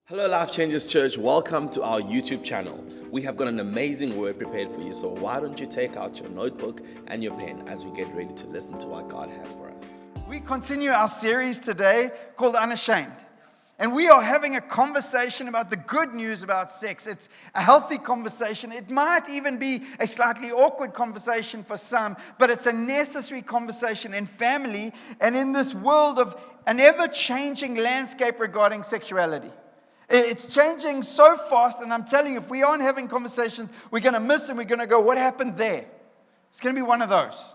Hello, Life Changers Church. Welcome to our YouTube channel. We have got an amazing word prepared for you, so why don't you take out your notebook and your pen as we get ready to listen to what God has for us. We continue our series today called Unashamed. And we are having a conversation about the good news about sex. It's a healthy conversation. It might even be a slightly awkward conversation for some, but it's a necessary conversation in family and in this world of an ever-changing landscape regarding sexuality. It's changing so fast, and I'm telling you, if we aren't having conversations, we're going to miss and we're going to go, what happened there? It's going to be one of those.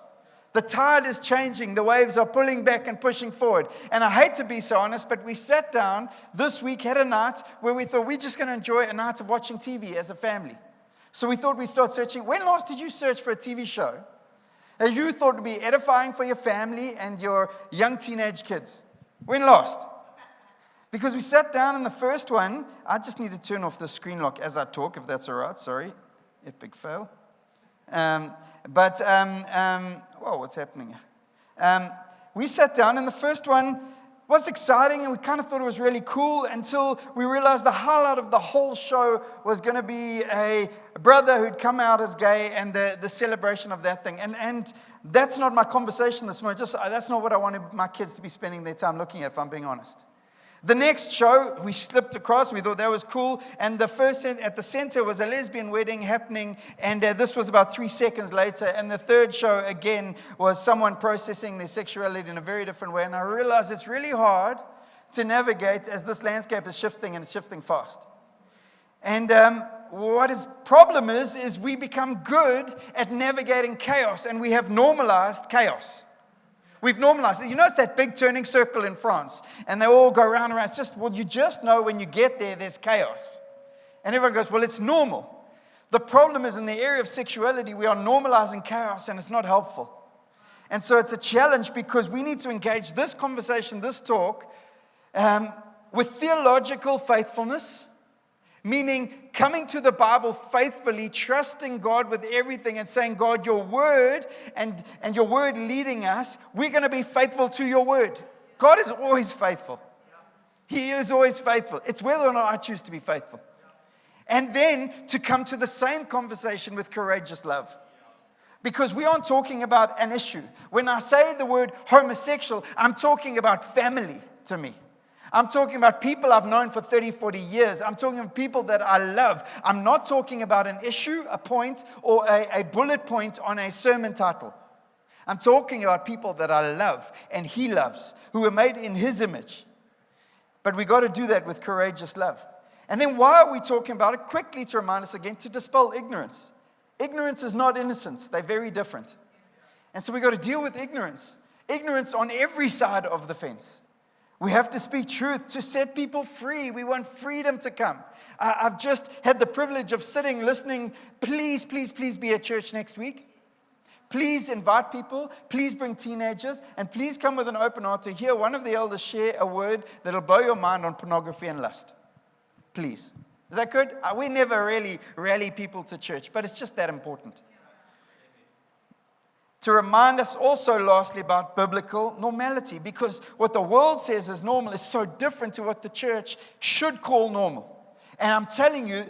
The tide is changing. The waves are pulling back and pushing forward. And I hate to be so honest, but we sat down this week, had a night where we thought we're just going to enjoy a night of watching TV as a family. So we thought we'd start searching. When last did you search for a TV show that you thought would be edifying for your family and your young teenage kids? When last? Because we sat down in the first one. I just need to turn off the screen lock as I talk, if that's all right. Sorry. Epic fail. Whoa, what's happening? We sat down, and the first one was exciting, and we kind of thought it was really cool until we realized the highlight of the whole show was going to be a brother who'd come out as gay and the celebration of that thing. And that's not my conversation this morning. That's not what I wanted my kids to be spending their time looking at, if I'm being honest. The next show, we slipped across. We thought that was cool. And the first at the center was a lesbian wedding happening. And this was about 3 seconds later. And the third show, again, was someone processing their sexuality in a very different way. And I realized it's really hard to navigate as this landscape is shifting, and it's shifting fast. And what his problem is we become good at navigating chaos. And we have normalized chaos. We've normalized it. You know, it's that big turning circle in France, and they all go round and round. It's just, well, you just know when you get there, there's chaos. And everyone goes, well, it's normal. The problem is in the area of sexuality, we are normalizing chaos, and it's not helpful. And so it's a challenge because we need to engage this conversation, this talk, with theological faithfulness, meaning coming to the Bible faithfully, trusting God with everything and saying, God, your word and your word leading us, we're going to be faithful to your word. God is always faithful. He is always faithful. It's whether or not I choose to be faithful. And then to come to the same conversation with courageous love. Because we aren't talking about an issue. When I say the word homosexual, I'm talking about family to me. I'm talking about people I've known for 30, 40 years. I'm talking about people that I love. I'm not talking about an issue, a point, or a bullet point on a sermon title. I'm talking about people that I love and He loves, who are made in His image. But we got to do that with courageous love. And then why are we talking about it? Quickly to remind us again, to dispel ignorance. Ignorance is not innocence. They're very different. And so we got to deal with ignorance. Ignorance on every side of the fence. We have to speak truth to set people free. We want freedom to come. I've just had the privilege of sitting, listening. Please, please, please be at church next week. Please invite people. Please bring teenagers. And please come with an open heart to hear one of the elders share a word that'll blow your mind on pornography and lust. Please. Is that good? We never really rally people to church, but it's just that important. To remind us also, lastly, about biblical normality. Because what the world says is normal is so different to what the church should call normal. And I'm telling you,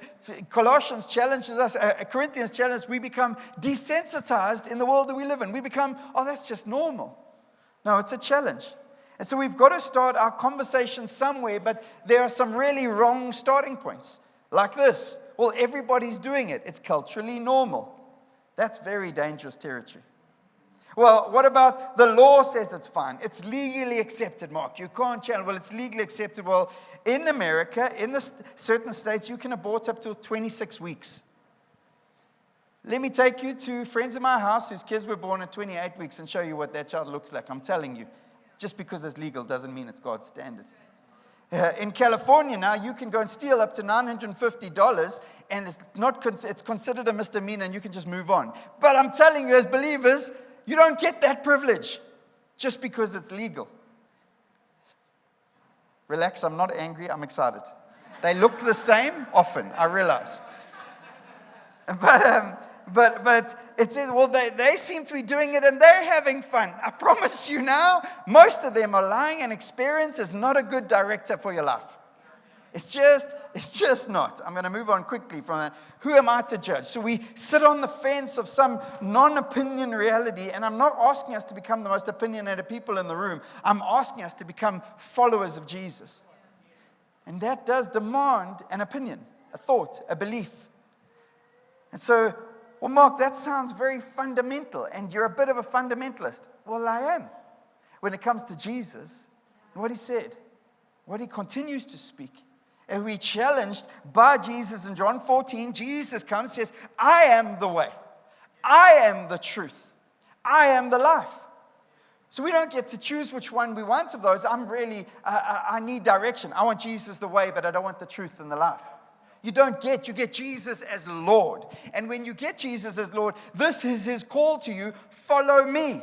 Colossians challenges us, Corinthians challenges us, we become desensitized in the world that we live in. We become, oh, that's just normal. No, it's a challenge. And so we've got to start our conversation somewhere, but there are some really wrong starting points. Like this. Well, everybody's doing it. It's culturally normal. That's very dangerous territory. Well, what about the law says it's fine? It's legally accepted, Mark. You can't challenge. Well, it's legally accepted. Well, in America, in certain states, you can abort up to 26 weeks. Let me take you to friends in my house whose kids were born at 28 weeks and show you what that child looks like. I'm telling you, just because it's legal doesn't mean it's God's standard. In California now, you can go and steal up to $950, and it's considered a misdemeanor, and you can just move on. But I'm telling you, as believers, you don't get that privilege just because it's legal. Relax, I'm not angry, I'm excited. They look the same often, I realize. But it says, well, they seem to be doing it and they're having fun. I promise you now, most of them are lying, and experience is not a good director for your life. It's just not. I'm going to move on quickly from that. Who am I to judge? So we sit on the fence of some non-opinion reality, and I'm not asking us to become the most opinionated people in the room. I'm asking us to become followers of Jesus. And that does demand an opinion, a thought, a belief. And so, well, Mark, that sounds very fundamental, and you're a bit of a fundamentalist. Well, I am. When it comes to Jesus, and what he said, what he continues to speak. And we challenged by Jesus in John 14. Jesus comes and says, I am the way. I am the truth. I am the life. So we don't get to choose which one we want of those. I need direction. I want Jesus the way, but I don't want the truth and the life. You get Jesus as Lord. And when you get Jesus as Lord, this is his call to you, follow me.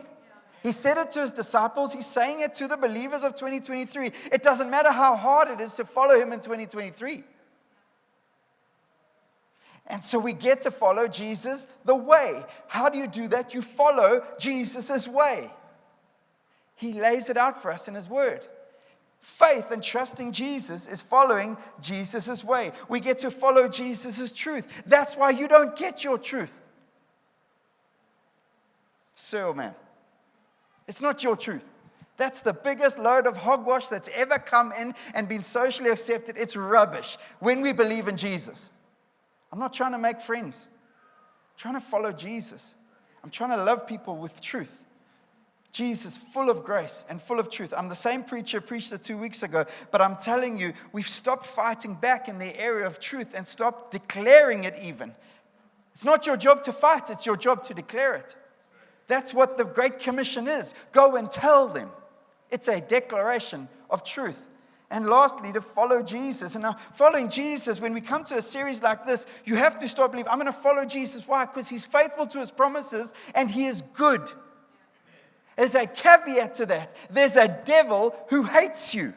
He said it to his disciples. He's saying it to the believers of 2023. It doesn't matter how hard it is to follow him in 2023. And so we get to follow Jesus the way. How do you do that? You follow Jesus' way. He lays it out for us in his word. Faith and trusting Jesus is following Jesus' way. We get to follow Jesus' truth. That's why you don't get your truth. Sir, man. It's not your truth. That's the biggest load of hogwash that's ever come in and been socially accepted. It's rubbish when we believe in Jesus. I'm not trying to make friends. I'm trying to follow Jesus. I'm trying to love people with truth. Jesus, full of grace and full of truth. I'm the same preacher preached it 2 weeks ago, but I'm telling you, we've stopped fighting back in the area of truth and stopped declaring it even. It's not your job to fight, it's your job to declare it. That's what the Great Commission is. Go and tell them. It's a declaration of truth. And lastly, to follow Jesus. And now, following Jesus, when we come to a series like this, you have to start believing, I'm going to follow Jesus. Why? Because he's faithful to his promises and he is good. There's a caveat to that. There's a devil who hates you.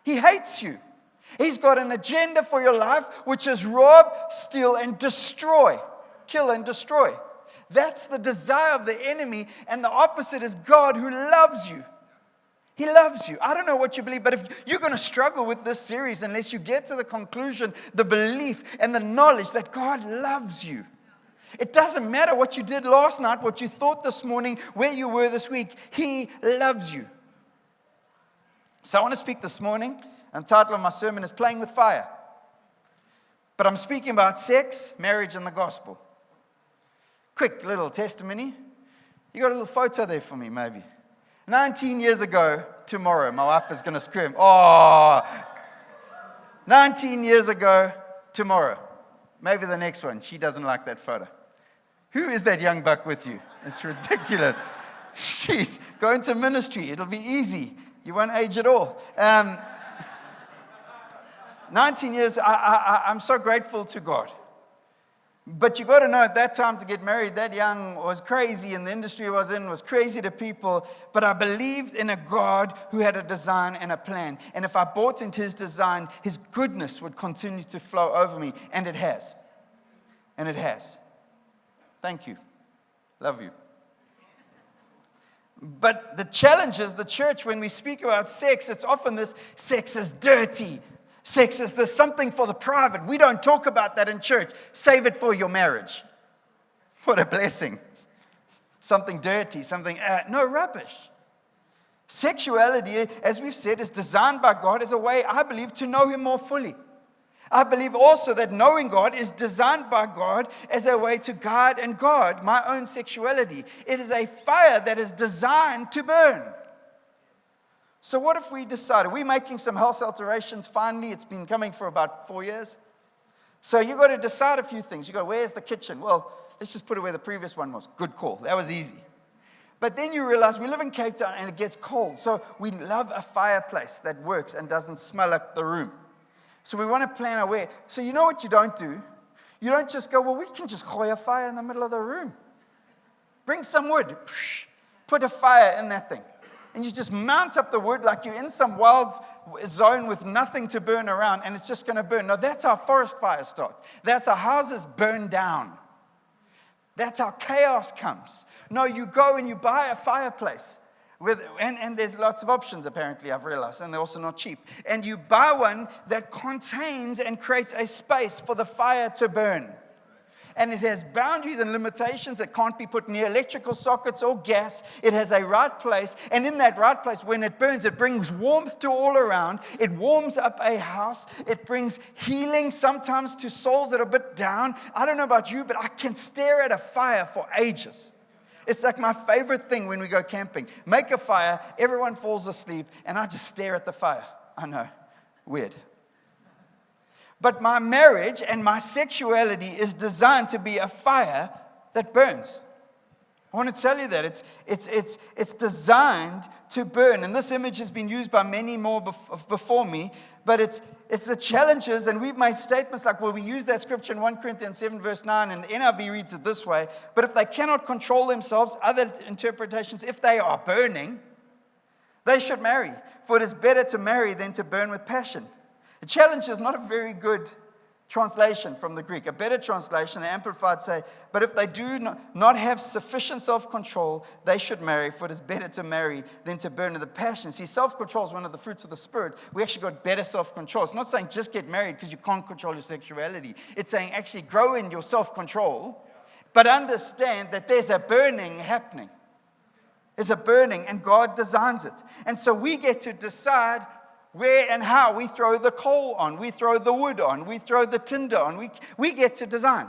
He hates you. He's got an agenda for your life, which is rob, steal, and destroy. Kill and destroy. That's the desire of the enemy, and the opposite is God who loves you. He loves you. I don't know what you believe, but if you're going to struggle with this series unless you get to the conclusion, the belief, and the knowledge that God loves you. It doesn't matter what you did last night, what you thought this morning, where you were this week. He loves you. So I want to speak this morning, and the title of my sermon is Playing with Fire. But I'm speaking about sex, marriage, and the gospel. Quick little testimony. You got a little photo there for me, maybe. 19 years ago tomorrow, my wife is going to scream. 19 years ago tomorrow. Maybe the next one. She doesn't like that photo. Who is that young buck with you? It's ridiculous. She's going to ministry. It'll be easy. You won't age at all. 19 years, I'm so grateful to God. But you got to know at that time to get married that young was crazy, and the industry I was in was crazy to people. But I believed in a God who had a design and a plan. And if I bought into his design, his goodness would continue to flow over me. And it has. And it has. Thank you. Love you. But the challenge is the church, when we speak about sex, it's often this sex is dirty. Sex is this something for the private. We don't talk about that in church. Save it for your marriage. What a blessing. Something dirty, no rubbish. Sexuality, as we've said, is designed by God as a way, I believe, to know him more fully. I believe also that knowing God is designed by God as a way to guide and guard my own sexuality. It is a fire that is designed to burn. So what if we decided, we're making some house alterations finally. It's been coming for about 4 years. So you got to decide a few things. You go, where's the kitchen? Well, let's just put it where the previous one was. Good call. That was easy. But then you realize we live in Cape Town and it gets cold. So we love a fireplace that works and doesn't smell up the room. So we want to plan our way. So you know what you don't do? You don't just go, well, we can just hoy a fire in the middle of the room. Bring some wood. Put a fire in that thing. And you just mount up the wood like you're in some wild zone with nothing to burn around, and it's just going to burn. No, that's how forest fires start. That's how houses burn down. That's how chaos comes. No, you go and you buy a fireplace. And there's lots of options, apparently, I've realized, and they're also not cheap. And you buy one that contains and creates a space for the fire to burn. And it has boundaries and limitations. It can't be put near electrical sockets or gas. It has a right place. And in that right place, when it burns, it brings warmth to all around. It warms up a house. It brings healing sometimes to souls that are a bit down. I don't know about you, but I can stare at a fire for ages. It's like my favorite thing when we go camping. Make a fire, everyone falls asleep, and I just stare at the fire. I know, weird. But my marriage and my sexuality is designed to be a fire that burns. I want to tell you that. It's designed to burn. And this image has been used by many more before me. But it's the challenges, and we've made statements like, well, we use that scripture in 1 Corinthians 7 verse 9, and the NIV reads it this way. But if they cannot control themselves, other interpretations, if they are burning, they should marry. For it is better to marry than to burn with passion. The challenge is not a very good translation from the Greek. A better translation, the Amplified say, but if they do not have sufficient self-control, they should marry, for it is better to marry than to burn with the passion. See, self-control is one of the fruits of the Spirit. We actually got better self-control. It's not saying just get married because you can't control your sexuality. It's saying actually grow in your self-control, but understand that there's a burning happening. There's a burning, and God designs it. And so we get to decide where and how we throw the coal on, we throw the wood on, we throw the tinder on. We get to design.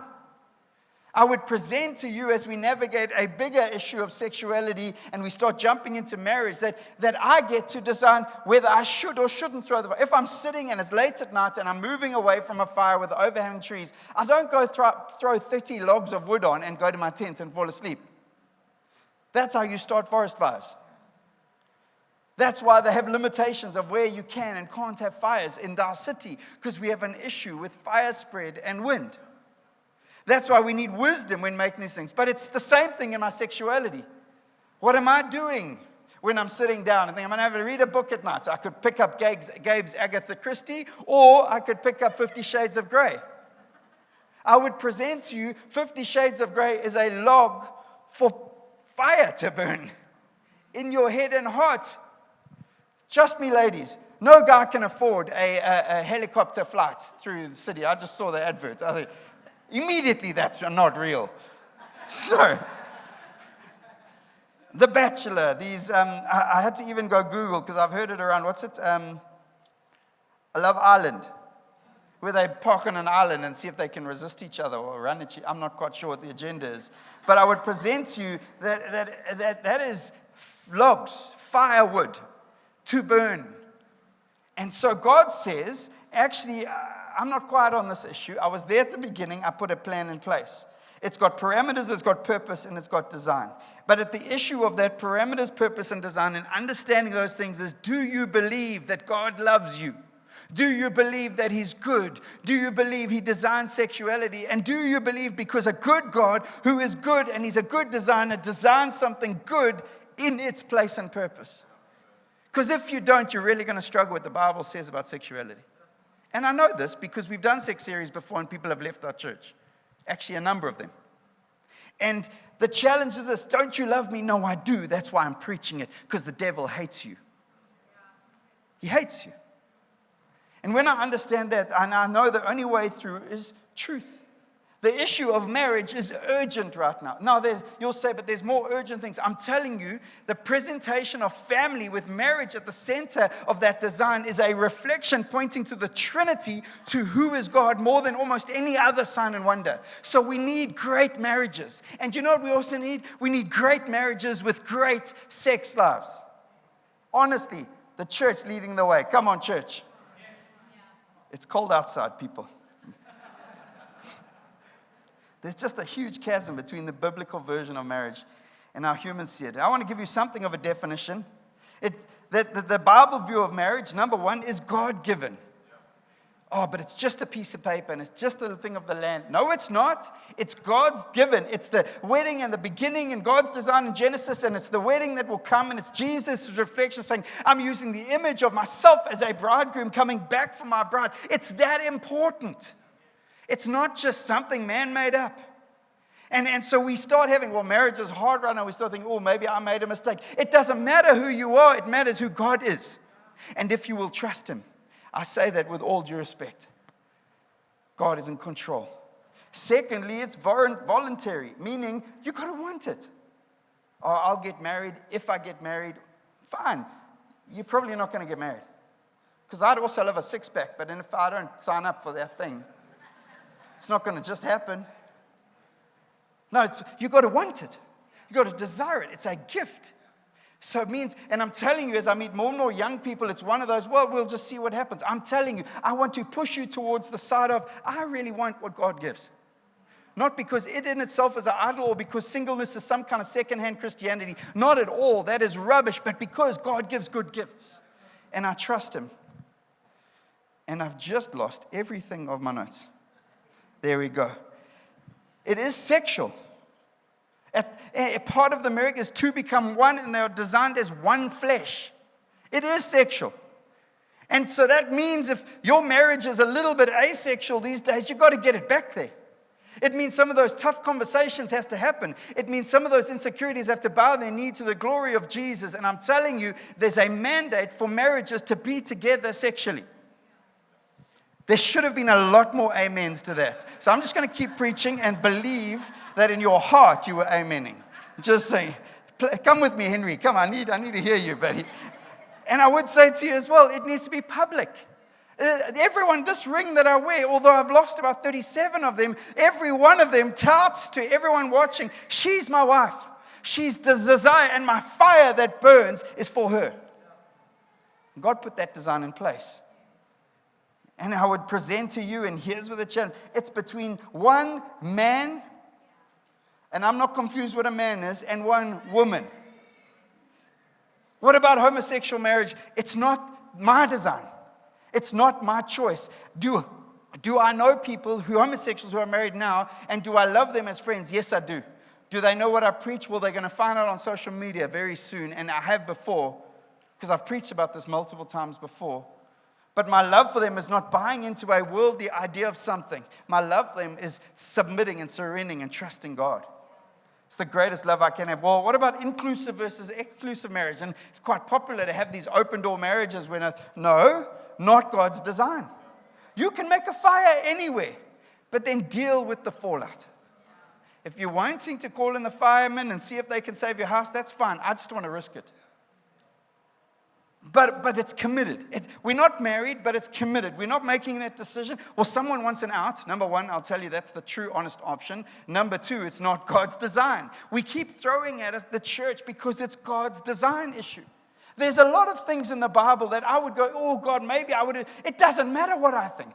I would present to you as we navigate a bigger issue of sexuality and we start jumping into marriage that I get to design whether I should or shouldn't throw the fire. If I'm sitting and it's late at night and I'm moving away from a fire with overhanging trees, I don't go throw 30 logs of wood on and go to my tent and fall asleep. That's how you start forest fires. That's why they have limitations of where you can and can't have fires in our city, because we have an issue with fire spread and wind. That's why we need wisdom when making these things. But it's the same thing in my sexuality. What am I doing when I'm sitting down and think I'm going to have to read a book at night? I could pick up Gabe's Agatha Christie, or I could pick up 50 Shades of Grey. I would present to you 50 Shades of Grey is a log for fire to burn in your head and heart. Trust me, ladies, no guy can afford a helicopter flight through the city. I just saw the advert. I think, immediately, that's not real. So, The Bachelor, I had to even go Google because I've heard it around. What's it? Love Island, where they park on an island and see if they can resist each other or run at you. I'm not quite sure what the agenda is. But I would present to you that is logs, firewood, to burn. And so God says, actually, I'm not quite on this issue. I was there at the beginning. I put a plan in place. It's got parameters, it's got purpose, and it's got design. But at the issue of that parameters, purpose, and design, and understanding those things is, do you believe that God loves you? Do you believe that He's good? Do you believe He designed sexuality? And do you believe because a good God who is good and He's a good designer designed something good in its place and purpose? Because if you don't, you're really going to struggle with what the Bible says about sexuality. And I know this because we've done sex series before and people have left our church. Actually, a number of them. And the challenge is this: don't you love me? No, I do. That's why I'm preaching it, because the devil hates you. He hates you. And when I understand that, and I know the only way through is truth. The issue of marriage is urgent right now. Now, you'll say, but there's more urgent things. I'm telling you, the presentation of family with marriage at the center of that design is a reflection pointing to the Trinity, to who is God more than almost any other sign and wonder. So we need great marriages. And you know what we also need? We need great marriages with great sex lives. Honestly, the church leading the way. Come on, church. It's cold outside, people. There's just a huge chasm between the biblical version of marriage and how humans see it. I want to give you something of a definition. The Bible view of marriage, number one, is God-given. Oh, but it's just a piece of paper and it's just a thing of the land. No, it's not. It's God's given. It's the wedding and the beginning and God's design in Genesis, and it's the wedding that will come, and it's Jesus' reflection saying, I'm using the image of myself as a bridegroom coming back for my bride. It's that important. It's not just something man made up. And so we start having, well, marriage is hard right now. We start thinking, oh, maybe I made a mistake. It doesn't matter who you are. It matters who God is. And if you will trust him, I say that with all due respect. God is in control. Secondly, it's voluntary, meaning you got to want it. Oh, I'll get married. If I get married, fine. You're probably not going to get married. Because I'd also love a six-pack, but if I don't sign up for that thing, it's not going to just happen. No, you got to want it. You got to desire it. It's a gift. So it means, and I'm telling you, as I meet more and more young people, it's one of those, well, we'll just see what happens. I'm telling you, I want to push you towards the side of, I really want what God gives. Not because it in itself is an idol or because singleness is some kind of secondhand Christianity. Not at all. That is rubbish. But because God gives good gifts. And I trust him. And I've just lost everything of my notes. There we go. It is sexual. A part of the miracle is two become one, and they are designed as one flesh. It is sexual. And so that means if your marriage is a little bit asexual these days, you've got to get it back there. It means some of those tough conversations has to happen. It means some of those insecurities have to bow their knee to the glory of Jesus. And I'm telling you, there's a mandate for marriages to be together sexually. There should have been a lot more amens to that. So I'm just going to keep preaching and believe that in your heart you were amening. Just saying. Come with me, Henry. Come, I need to hear you, buddy. And I would say to you as well, it needs to be public. Everyone, this ring that I wear, although I've lost about 37 of them, every one of them touts to everyone watching, she's my wife. She's the desire, and my fire that burns is for her. God put that design in place. And I would present to you, and here's where the challenge, it's between one man, and I'm not confused what a man is, and one woman. What about homosexual marriage? It's not my design. It's not my choice. Do I know people homosexuals who are married now, and do I love them as friends? Yes, I do. Do they know what I preach? Well, they're going to find out on social media very soon, and I have before, because I've preached about this multiple times before. But my love for them is not buying into a worldly idea of something. My love for them is submitting and surrendering and trusting God. It's the greatest love I can have. Well, what about inclusive versus exclusive marriage? And it's quite popular to have these open door marriages no, not God's design. You can make a fire anywhere, but then deal with the fallout. If you're wanting to call in the firemen and see if they can save your house, that's fine. I just want to risk it. But it's committed. We're not married, but it's committed. We're not making that decision. Well, someone wants an out. Number one, I'll tell you that's the true, honest option. Number two, it's not God's design. We keep throwing at us the church because it's God's design issue. There's a lot of things in the Bible that I would go, oh, God, maybe I would. It doesn't matter what I think.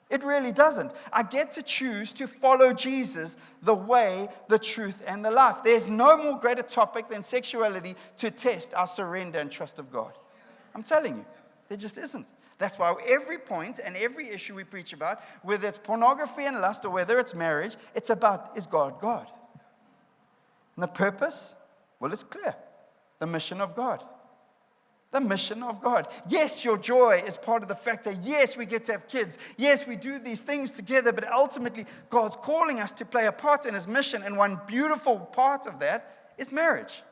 It really doesn't. I get to choose to follow Jesus, the way, the truth, and the life. There's no more greater topic than sexuality to test our surrender and trust of God. I'm telling you, there just isn't. That's why every point and every issue we preach about, whether it's pornography and lust or whether it's marriage, it's about, is God God? And the purpose? Well, it's clear. The mission of God. The mission of God. Yes, your joy is part of the factor. Yes, we get to have kids. Yes, we do these things together, but ultimately, God's calling us to play a part in his mission, and one beautiful part of that is marriage.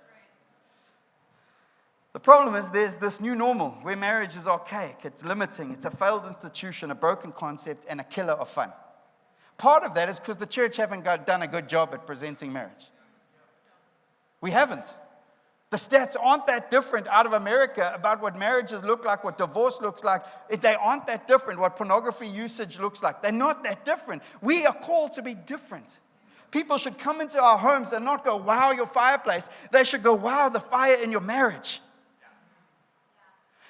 The problem is there's this new normal where marriage is archaic, it's limiting, it's a failed institution, a broken concept, and a killer of fun. Part of that is because the church haven't done a good job at presenting marriage. We haven't. The stats aren't that different out of America about what marriages look like, what divorce looks like. They aren't that different, what pornography usage looks like. They're not that different. We are called to be different. People should come into our homes and not go, wow, your fireplace. They should go, wow, the fire in your marriage.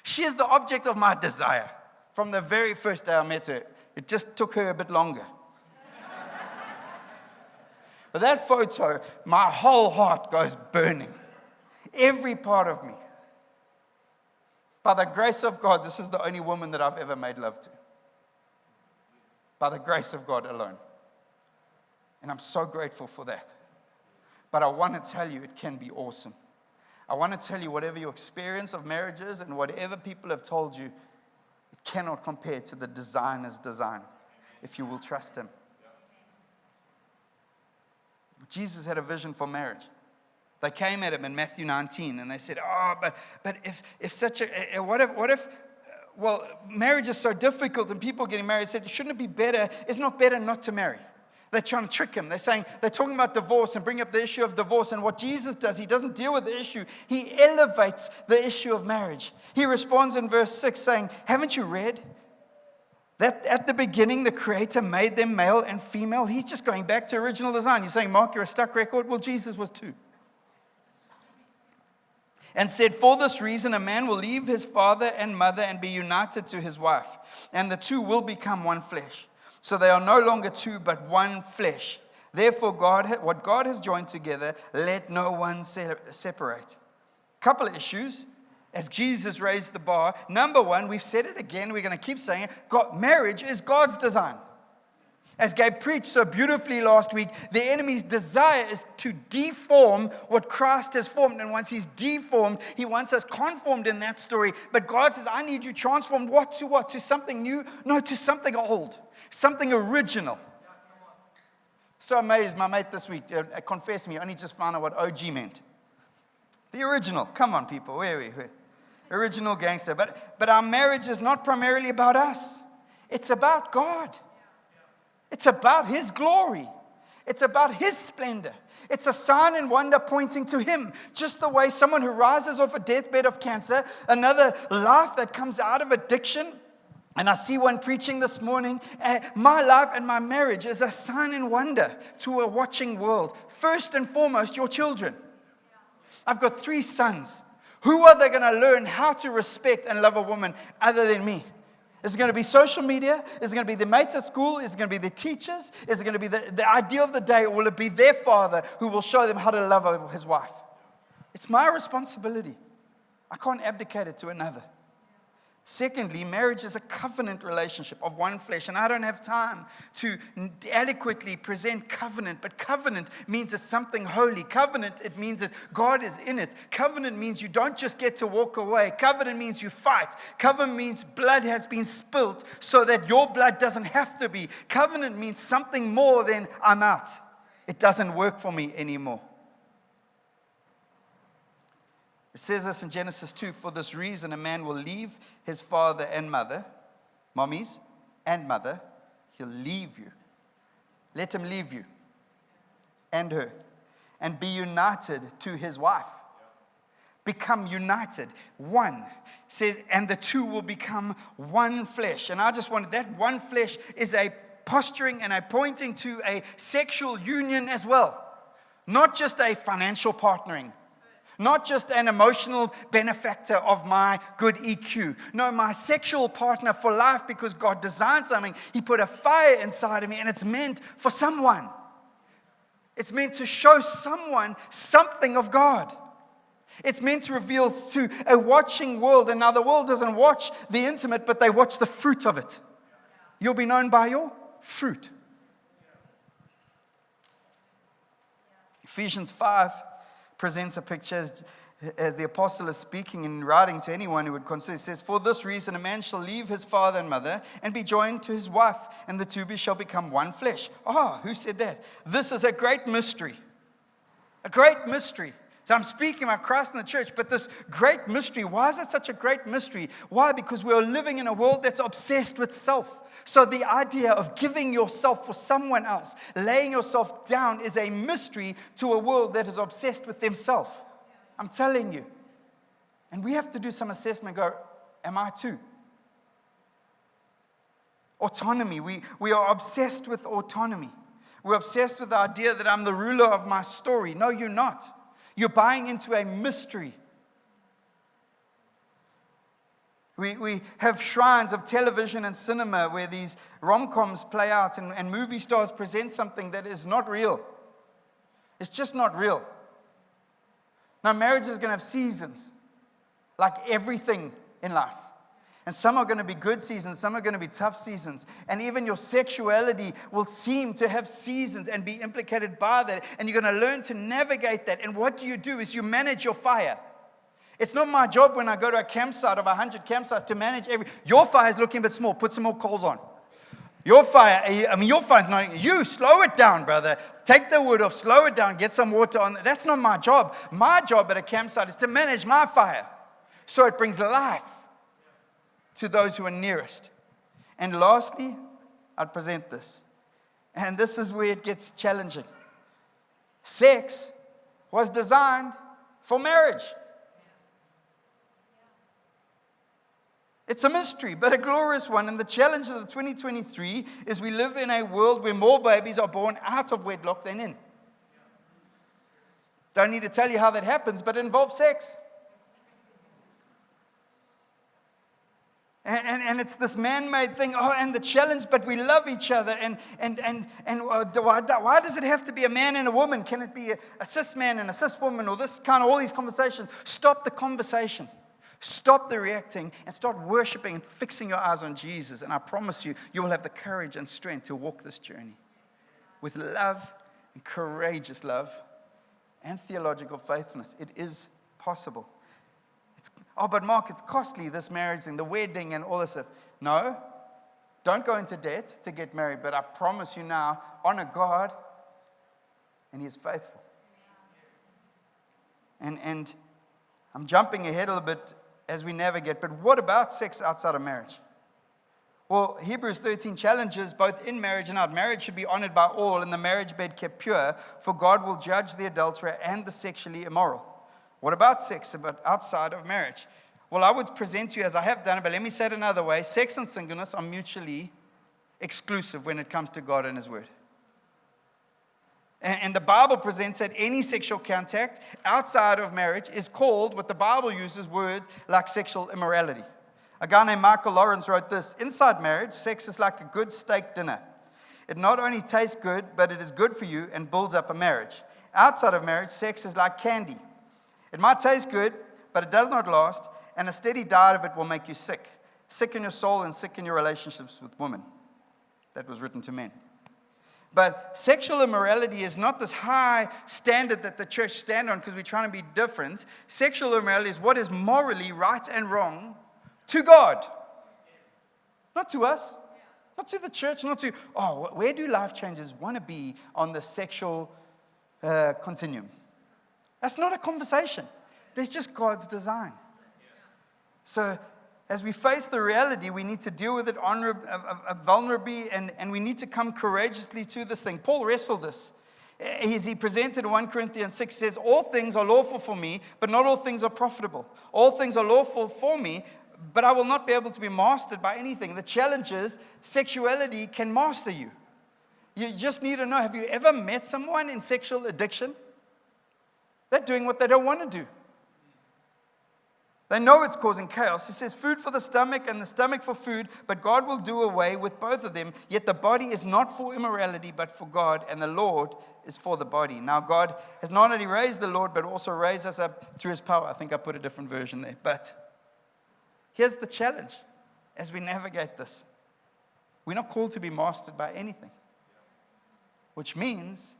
She is the object of my desire. From the very first day I met her, it just took her a bit longer. But that photo, my whole heart goes burning. Every part of me. By the grace of God, this is the only woman that I've ever made love to. By the grace of God alone. And I'm so grateful for that. But I want to tell you, it can be awesome. I want to tell you, whatever your experience of marriage is and whatever people have told you, it cannot compare to the designer's design if you will trust him. Jesus had a vision for marriage. They came at him in Matthew 19 and they said, but if such a, what if, well, marriage is so difficult and people getting married. He said, shouldn't it be better? It's not better not to marry. They're trying to trick him. They're talking about divorce and bring up the issue of divorce. And what Jesus does, he doesn't deal with the issue. He elevates the issue of marriage. He responds in verse 6 saying, haven't you read that at the beginning the Creator made them male and female? He's just going back to original design. You're saying, Mark, you're a stuck record? Well, Jesus was too. And said, for this reason, a man will leave his father and mother and be united to his wife, and the two will become one flesh. So they are no longer two, but one flesh. Therefore, what God has joined together, let no one separate. Couple of issues as Jesus raised the bar. Number one, we've said it again, we're going to keep saying it, marriage is God's design. As Gabe preached so beautifully last week, the enemy's desire is to deform what Christ has formed. And once he's deformed, he wants us conformed in that story. But God says, I need you transformed. What? To something new? No, to something old. Something original. So amazed, my mate this week confessed to me, only just found out what OG meant. The original. Come on, people. Where are we? Original gangster. But our marriage is not primarily about us. It's about God. It's about His glory. It's about His splendor. It's a sign and wonder pointing to Him. Just the way someone who rises off a deathbed of cancer, another life that comes out of addiction. And I see one preaching this morning, my life and my marriage is a sign and wonder to a watching world. First and foremost, your children. I've got 3 sons. Who are they going to learn how to respect and love a woman other than me? Is it going to be social media? Is it going to be the mates at school? Is it going to be the teachers? Is it going to be the idea of the day? Or will it be their father who will show them how to love his wife? It's my responsibility. I can't abdicate it to another. Secondly, marriage is a covenant relationship of one flesh. And I don't have time to adequately present covenant. But covenant means it's something holy. Covenant, it means that God is in it. Covenant means you don't just get to walk away. Covenant means you fight. Covenant means blood has been spilt so that your blood doesn't have to be. Covenant means something more than I'm out. It doesn't work for me anymore. It says this in Genesis 2, for this reason a man will leave his father and mother, mommies and mother, he'll leave you. Let him leave you and her and be united to his wife. Become united, one. It says, and the two will become one flesh. And I just wanted that one flesh is a posturing and a pointing to a sexual union as well. Not just a financial partnering. Not just an emotional benefactor of my good EQ. No, my sexual partner for life, because God designed something. He put a fire inside of me and it's meant for someone. It's meant to show someone something of God. It's meant to reveal to a watching world. And now the world doesn't watch the intimate, but they watch the fruit of it. You'll be known by your fruit. Ephesians 5 presents a picture as the apostle is speaking and writing to anyone who would consider. It says, for this reason a man shall leave his father and mother and be joined to his wife, and the two shall become one flesh. Who said that? This is a great mystery. A great mystery. So I'm speaking about Christ in the church, but this great mystery, why is it such a great mystery? Why? Because we are living in a world that's obsessed with self. So the idea of giving yourself for someone else, laying yourself down, is a mystery to a world that is obsessed with themselves. I'm telling you. And we have to do some assessment and go, am I too? Autonomy. We are obsessed with autonomy. We're obsessed with the idea that I'm the ruler of my story. No, you're not. You're buying into a mystery. We have shrines of television and cinema where these rom-coms play out and movie stars present something that is not real. It's just not real. Now, marriage is going to have seasons, like everything in life. And some are going to be good seasons, some are going to be tough seasons. And even your sexuality will seem to have seasons and be implicated by that. And you're going to learn to navigate that. And what do is you manage your fire. It's not my job when I go to a campsite of 100 campsites to manage your fire is looking a bit small. Put some more coals on. Your fire, your fire's not, you slow it down, brother. Take the wood off, slow it down, get some water on. That's not my job. My job at a campsite is to manage my fire so it brings life to those who are nearest. And lastly, I'd present this. And this is where it gets challenging. Sex was designed for marriage. It's a mystery, but a glorious one. And the challenges of 2023 is we live in a world where more babies are born out of wedlock than in. Don't need to tell you how that happens, but it involves sex. And it's this man-made thing. Oh, and the challenge, but we love each other. And why does it have to be a man and a woman? Can it be a cis man and a cis woman, or this kind of all these conversations? Stop the conversation. Stop the reacting and start worshiping and fixing your eyes on Jesus. And I promise you, you will have the courage and strength to walk this journey with love and courageous love and theological faithfulness. It is possible. But Mark, it's costly, this marriage thing, the wedding and all this stuff. No, don't go into debt to get married. But I promise you now, honor God, and He is faithful. And I'm jumping ahead a little bit as we navigate, but what about sex outside of marriage? Well, Hebrews 13 challenges both in marriage and out. Marriage should be honored by all, and the marriage bed kept pure, for God will judge the adulterer and the sexually immoral. What about sex outside of marriage? Well, I would present to you, as I have done it, but let me say it another way. Sex and singleness are mutually exclusive when it comes to God and His Word. And the Bible presents that any sexual contact outside of marriage is called, what the Bible uses, word like sexual immorality. A guy named Michael Lawrence wrote this: inside marriage, sex is like a good steak dinner. It not only tastes good, but it is good for you and builds up a marriage. Outside of marriage, sex is like candy. It might taste good, but it does not last, and a steady diet of it will make you sick. Sick in your soul and sick in your relationships with women. That was written to men. But sexual immorality is not this high standard that the church stand on because we're trying to be different. Sexual immorality is what is morally right and wrong to God. Not to us. Not to the church. Not to, where do life changers want to be on the sexual continuum? That's not a conversation. There's just God's design. So as we face the reality, we need to deal with it vulnerably, and we need to come courageously to this thing. Paul wrestled this. As he presented in 1 Corinthians 6, says, all things are lawful for me, but not all things are profitable. All things are lawful for me, but I will not be able to be mastered by anything. The challenge is sexuality can master you. You just need to know, have you ever met someone in sexual addiction? They're doing what they don't want to do. They know it's causing chaos. He says, food for the stomach and the stomach for food, but God will do away with both of them. Yet the body is not for immorality, but for God, and the Lord is for the body. Now God has not only raised the Lord, but also raised us up through His power. I think I put a different version there. But here's the challenge as we navigate this. We're not called to be mastered by anything, which means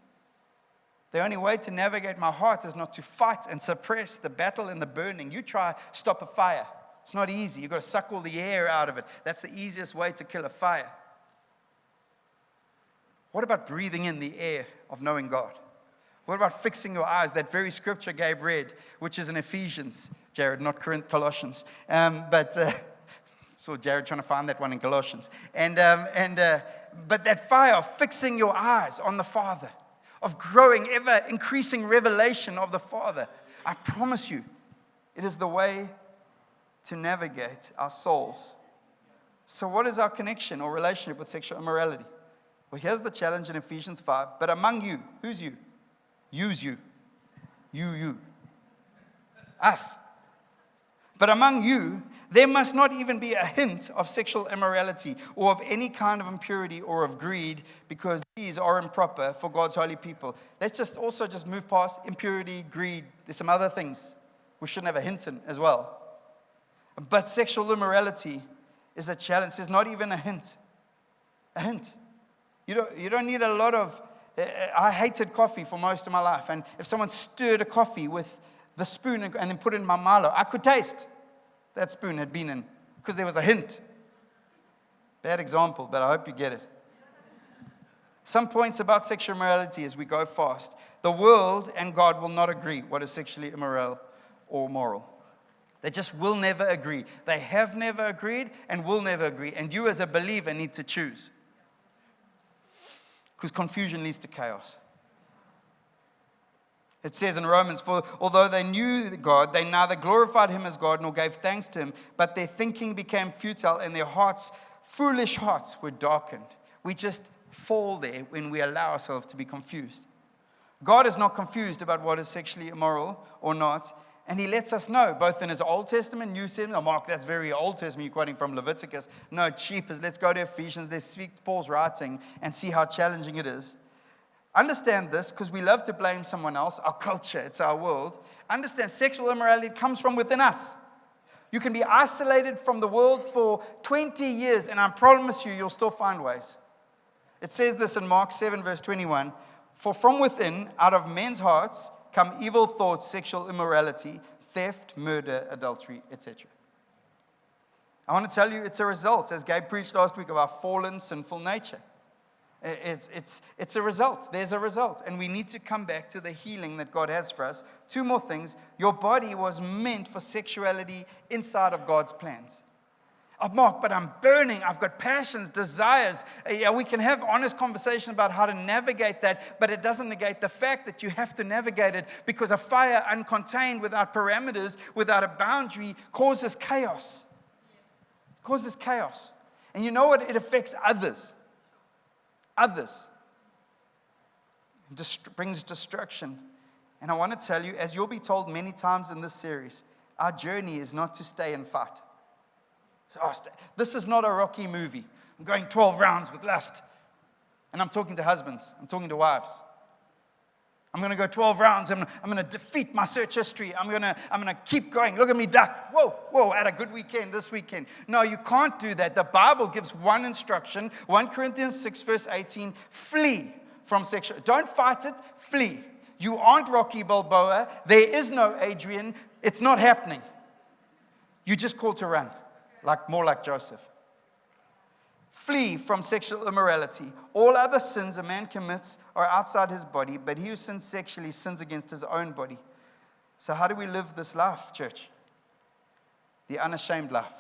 the only way to navigate my heart is not to fight and suppress the battle and the burning. You try stop a fire. It's not easy. You've got to suck all the air out of it. That's the easiest way to kill a fire. What about breathing in the air of knowing God? What about fixing your eyes? That very scripture Gabe read, which is in Ephesians, Jared, not Colossians. Saw Jared trying to find that one in Colossians. But that fire of fixing your eyes on the Father, of growing, ever increasing revelation of the Father. I promise you, it is the way to navigate our souls. So what is our connection or relationship with sexual immorality? Well, here's the challenge in Ephesians 5. But among you, who's you? Use you. You. Us. But among you, there must not even be a hint of sexual immorality or of any kind of impurity or of greed, because these are improper for God's holy people. Let's just move past impurity, greed. There's some other things we shouldn't have a hint in as well. But sexual immorality is a challenge. There's not even a hint. A hint. You don't need a lot of... I hated coffee for most of my life. And if someone stirred a coffee with the spoon and then put it in my Milo, I could taste that spoon had been in, because there was a hint. Bad example, but I hope you get it. Some points about sexual immorality as we go fast. The world and God will not agree what is sexually immoral or moral. They just will never agree. They have never agreed and will never agree. And you as a believer need to choose. Because confusion leads to chaos. It says in Romans, for although they knew God, they neither glorified him as God nor gave thanks to him, but their thinking became futile and their hearts, foolish hearts, were darkened. We just fall there when we allow ourselves to be confused. God is not confused about what is sexually immoral or not, and he lets us know, both in his Old Testament, New Testament. Oh, Mark, that's very Old Testament. You're quoting from Leviticus. No, cheapers. Let's go to Ephesians. Let's speak Paul's writing and see how challenging it is. Understand this, because we love to blame someone else, our culture, it's our world. Understand, sexual immorality comes from within us. You can be isolated from the world for 20 years, and I promise you'll still find ways. It says this in Mark 7, verse 21, for from within, out of men's hearts, come evil thoughts, sexual immorality, theft, murder, adultery, etc. I want to tell you it's a result, as Gabe preached last week, of our fallen, sinful nature. It's a result. There's a result. And we need to come back to the healing that God has for us. Two more things. Your body was meant for sexuality inside of God's plans. Oh, Mark, but I'm burning. I've got passions, desires. Yeah, we can have honest conversation about how to navigate that, but it doesn't negate the fact that you have to navigate it, because a fire uncontained, without parameters, without a boundary, causes chaos. It causes chaos. And you know what? It affects others. Brings destruction. And I want to tell you, as you'll be told many times in this series, our journey is not to stay and fight. This is not a Rocky movie. I'm going 12 rounds with lust. And I'm talking to husbands. I'm talking to wives. I'm going to go 12 rounds. I'm going to defeat my search history. I'm going to keep going. Look at me duck. Whoa, had a good weekend this weekend. No, you can't do that. The Bible gives one instruction, 1 Corinthians 6, verse 18, flee from sexual. Don't fight it, flee. You aren't Rocky Balboa. There is no Adrian. It's not happening. You're just called to run, more like Joseph. Flee from sexual immorality. All other sins a man commits are outside his body, but he who sins sexually sins against his own body. So how do we live this life, church? The unashamed life,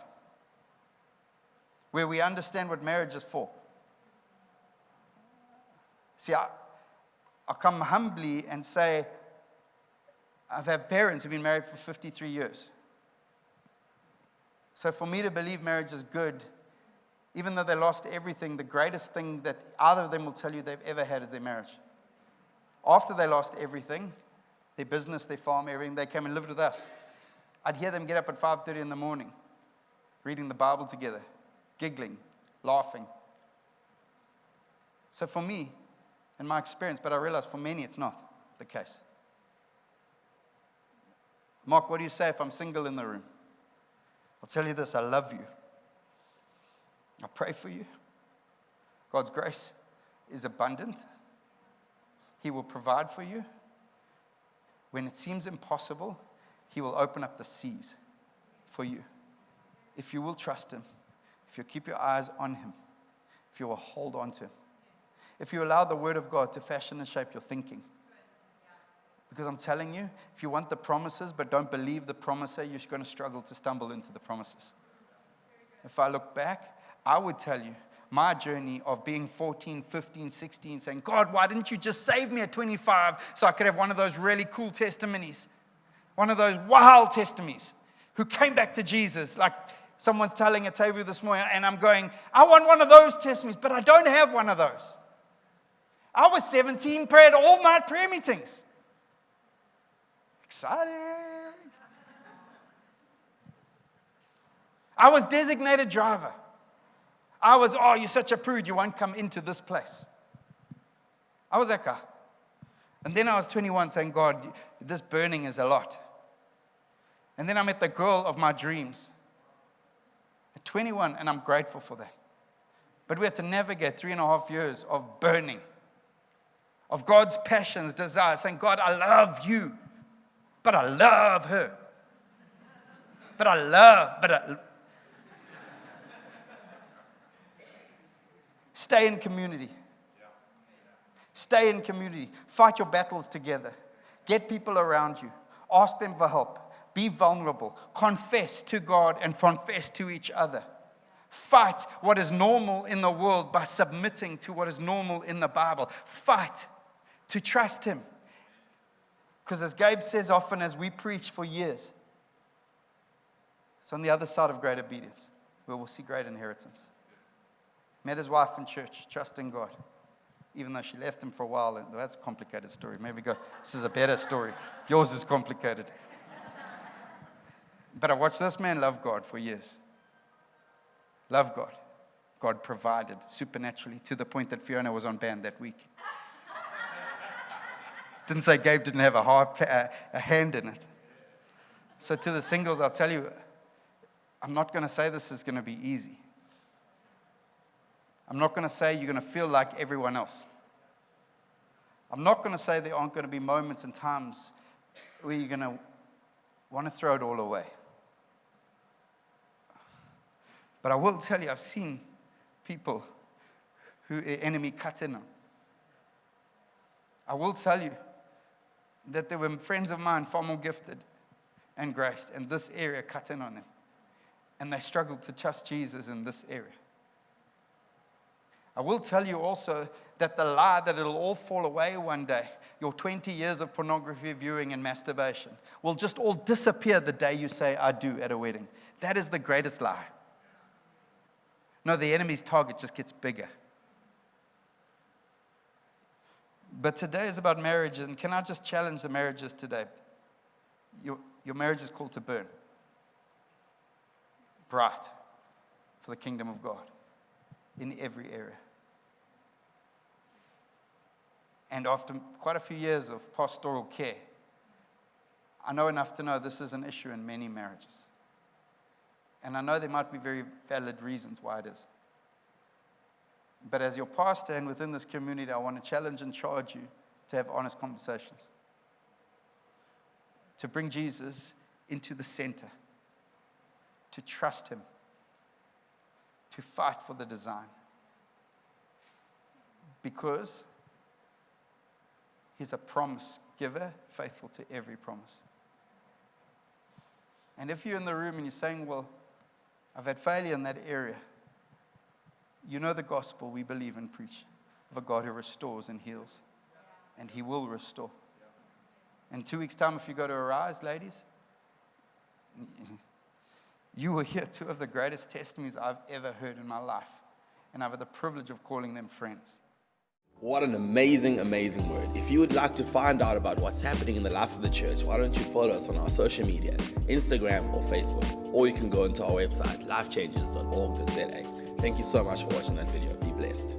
where we understand what marriage is for. See, I'll come humbly and say, I've had parents who've been married for 53 years. So for me to believe marriage is good, even though they lost everything, the greatest thing that either of them will tell you they've ever had is their marriage. After they lost everything, their business, their farm, everything, they came and lived with us. I'd hear them get up at 5:30 in the morning, reading the Bible together, giggling, laughing. So for me, in my experience, but I realize for many it's not the case. Mark, what do you say if I'm single in the room? I'll tell you this, I love you. I pray for you. God's grace is abundant. He will provide for you. When it seems impossible, He will open up the seas for you. If you will trust Him, if you keep your eyes on Him, if you will hold on to Him, if you allow the Word of God to fashion and shape your thinking. Because I'm telling you, if you want the promises but don't believe the promiser, you're going to struggle to stumble into the promises. If I look back, I would tell you my journey of being 14, 15, 16, saying, God, why didn't you just save me at 25 so I could have one of those really cool testimonies? One of those wild testimonies who came back to Jesus, like someone's telling at table this morning, and I'm going, I want one of those testimonies, but I don't have one of those. I was 17, prayed all night prayer meetings. Exciting. I was designated driver. I was, you're such a prude, you won't come into this place. I was that guy. And then I was 21 saying, God, this burning is a lot. And then I met the girl of my dreams at 21, and I'm grateful for that. But we had to navigate 3.5 years of burning, of God's passions, desires, saying, God, I love you, but I love her. Stay in community. Stay in community. Fight your battles together. Get people around you. Ask them for help. Be vulnerable. Confess to God and confess to each other. Fight what is normal in the world by submitting to what is normal in the Bible. Fight to trust Him. Because as Gabe says often as we preach for years, it's on the other side of great obedience where we'll see great inheritance. Met his wife in church, trusting God, even though she left him for a while. And that's a complicated story. Maybe go, this is a better story. Yours is complicated. But I watched this man love God for years. Love God. God provided supernaturally to the point that Fiona was on band that week. Didn't say Gabe didn't have a hand in it. So to the singles, I'll tell you, I'm not going to say this is going to be easy. I'm not going to say you're going to feel like everyone else. I'm not going to say there aren't going to be moments and times where you're going to want to throw it all away. But I will tell you, I've seen people who the enemy cut in on. I will tell you that there were friends of mine far more gifted and graced, and this area cut in on them. And they struggled to trust Jesus in this area. I will tell you also that the lie that it'll all fall away one day, your 20 years of pornography viewing and masturbation, will just all disappear the day you say, I do at a wedding. That is the greatest lie. No, the enemy's target just gets bigger. But today is about marriages, and can I just challenge the marriages today? Your marriage is called to burn bright for the kingdom of God in every area. And after quite a few years of pastoral care, I know enough to know this is an issue in many marriages. And I know there might be very valid reasons why it is. But as your pastor and within this community, I want to challenge and charge you to have honest conversations. To bring Jesus into the center. To trust Him. To fight for the design. Because He's a promise giver, faithful to every promise. And if you're in the room and you're saying, well, I've had failure in that area, you know the gospel we believe and preach of a God who restores and heals. And He will restore. In 2 weeks' time, if you go to Arise, ladies, you will hear two of the greatest testimonies I've ever heard in my life. And I've had the privilege of calling them friends. What an amazing, amazing word. If you would like to find out about what's happening in the life of the church, why don't you follow us on our social media, Instagram or Facebook, or you can go into our website, lifechanges.org.za. Thank you so much for watching that video. Be blessed.